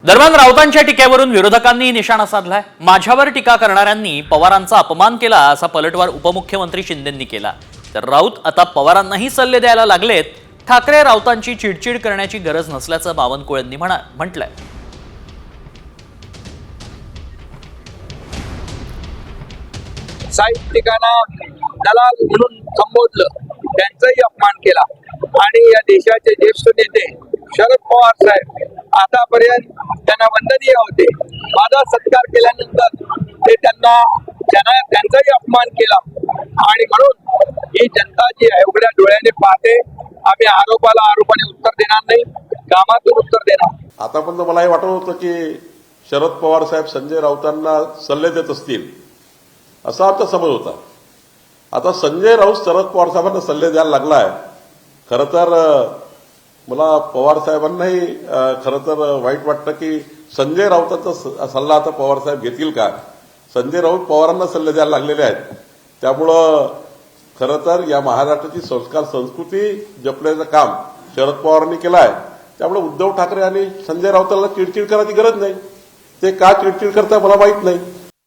दरम्यान राऊतांच्या टीकेवरून विरोधकांनी निशाणा साधलाय। माझ्यावर टीका करणाऱ्यांनी पवारांचा अपमान केला असा पलटवार उपमुख्यमंत्री शिंदेंनी केला। तर राऊत आता पवारांनाही सल्ले द्यायला लागलेत। ठाकरे राऊतांची चिडचिड करण्याची गरज नसल्याचं बावनकुळेंनी म्हटलंय। साहित्यिकांना दलाल म्हणून संबोधलं, त्यांचाही अपमान केला आणि या देशाचे ज्येष्ठ नेते शरद पवार साहेब आतापर्यंत त्यांना वंदनीय होते। माझा सत्कार केल्यानंतर ते त्यांचाही अपमान केला आणि म्हणून ही जनता जी आहे उघड्या डोळ्याने पाहते। आम्ही आरोपाला आरोपाने उत्तर देणार नाही, कामातून उत्तर देणार। आतापर्यंत मला हे वाटत होतं की शरद पवार साहेब संजय राऊतांना सल्ले देत असतील असा आमचा समज होता। आता संजय राऊत शरद पवार साहेबांना सल्ले द्यायला लागलाय। खरं तर मला पवार साहेबांनाही खरं तर वाईट वाटतं की संजय राऊतांचा सल्ला आता पवार साहेब घेतील का। संजय राऊत पवारांना सल्ले द्यायला लागलेले आहेत। त्यामुळं खरं तर या महाराष्ट्राची संस्कार संस्कृती जपण्याचं काम शरद पवारांनी केलं आहे। त्यामुळे उद्धव ठाकरे आणि संजय राऊतांना चिडचिड करायची गरज नाही। ते का चिडचिड करताय मला माहित नाही।